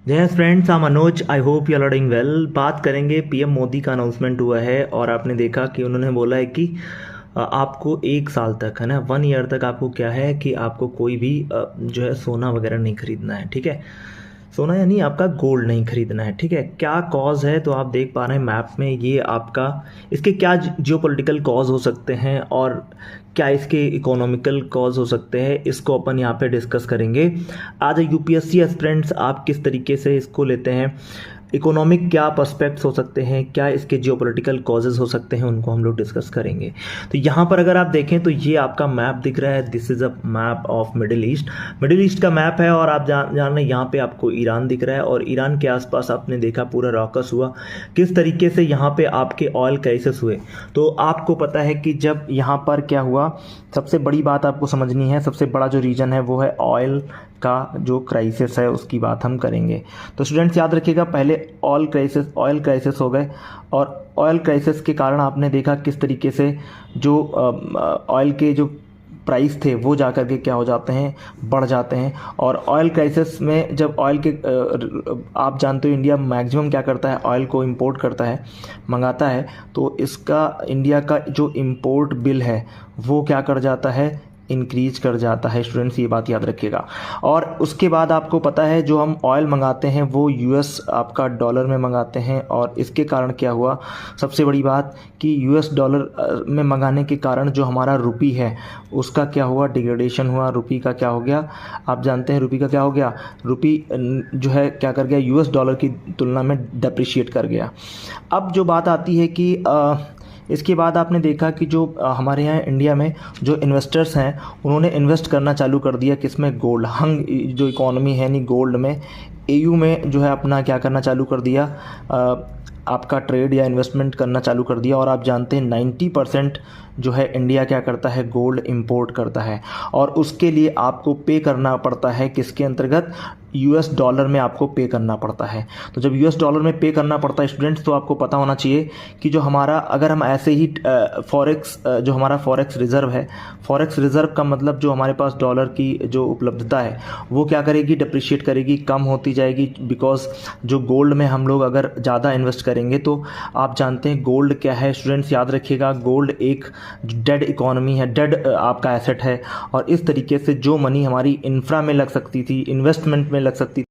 जय friends, I Manoj. I hope you are doing well. बात करेंगे, पीएम मोदी का अनाउंसमेंट हुआ है और आपने देखा कि उन्होंने बोला है कि आपको 1 साल तक, है ना, 1 ईयर तक आपको क्या है कि आपको कोई भी जो है सोना वगैरह नहीं खरीदना है। ठीक है, सोना यानी आपका गोल्ड नहीं खरीदना है। ठीक है, क्या कॉज है तो आप देख पा रहे हैं मैप में, ये आपका इसके क्या जियोपॉलिटिकल कॉज हो सकते हैं और क्या इसके इकोनॉमिकल कॉज हो सकते हैं, इसको अपन यहाँ पे डिस्कस करेंगे। आज यूपीएससी एस्पिरेंट्स आप किस तरीके से इसको लेते हैं, इकोनॉमिक क्या पर्सपेक्ट्स हो सकते हैं, क्या इसके जियोपॉलिटिकल कॉजेज़ हो सकते हैं, उनको हम लोग डिस्कस करेंगे। तो यहाँ पर अगर आप देखें तो ये आपका मैप दिख रहा है, this is a map of middle east. Middle east का मैप है और आप जान रहे हैं यहाँ पे आपको ईरान दिख रहा है और ईरान के आसपास आपने देखा पूरा रॉकस हुआ, किस तरीके से यहाँ पे आपके ऑयल क्राइसिस हुए। तो आपको पता है कि जब यहाँ पर क्या हुआ, सबसे बड़ी बात आपको समझनी है, सबसे बड़ा जो रीजन है वो है ऑयल का जो क्राइसिस है, उसकी बात हम करेंगे। तो स्टूडेंट्स याद रखिएगा, पहले ऑयल क्राइसिस हो गए और ऑयल क्राइसिस के कारण आपने देखा किस तरीके से जो ऑयल के जो प्राइस थे वो जा कर के क्या हो जाते हैं, बढ़ जाते हैं। और ऑयल क्राइसिस में जब ऑयल के आप जानते हो इंडिया मैक्सिमम क्या करता है, ऑयल को इंपोर्ट करता है, मंगाता है। तो इसका इंडिया का जो इंपोर्ट बिल है वो क्या कर जाता है, इंक्रीज कर जाता है। स्टूडेंट्स ये बात याद रखिएगा। और उसके बाद आपको पता है जो हम ऑयल मंगाते हैं वो यूएस आपका डॉलर में मंगाते हैं और इसके कारण क्या हुआ, सबसे बड़ी बात कि यूएस डॉलर में मंगाने के कारण जो हमारा रुपी है उसका क्या हुआ, डिग्रेडेशन हुआ। रुपी का क्या हो गया, आप जानते हैं रुपी का क्या हो गया, रुपी जो है क्या कर गया, यूएस डॉलर की तुलना में डेप्रिशिएट कर गया। अब जो बात आती है कि इसके बाद आपने देखा कि जो हमारे यहाँ इंडिया में जो इन्वेस्टर्स हैं उन्होंने इन्वेस्ट करना चालू कर दिया किसमें, गोल्ड। हंग जो इकोनॉमी है नहीं, गोल्ड में, एयू में जो है अपना क्या करना चालू कर दिया, आपका ट्रेड या इन्वेस्टमेंट करना चालू कर दिया। और आप जानते हैं 90% जो है इंडिया क्या करता है, गोल्ड इंपोर्ट करता है और उसके लिए आपको पे करना पड़ता है किसके अंतर्गत, यूएस डॉलर में आपको पे करना पड़ता है। तो जब यूएस डॉलर में पे करना पड़ता है स्टूडेंट्स, तो आपको पता होना चाहिए कि जो हमारा, अगर हम ऐसे ही फॉरेक्स, जो हमारा फॉरेक्स रिज़र्व है, फॉरेक्स रिज़र्व का मतलब जो हमारे पास डॉलर की जो उपलब्धता है वो क्या करेगी, डिप्रिशिएट करेगी, कम होती जाएगी। बिकॉज जो गोल्ड में हम लोग अगर ज़्यादा इन्वेस्ट करेंगे तो आप जानते हैं गोल्ड क्या है स्टूडेंट्स, याद रखिएगा, गोल्ड एक डेड इकोनॉमी है, डेड आपका एसेट है। और इस तरीके से जो मनी हमारी इंफ्रा में लग सकती थी, इन्वेस्टमेंट में लग सकती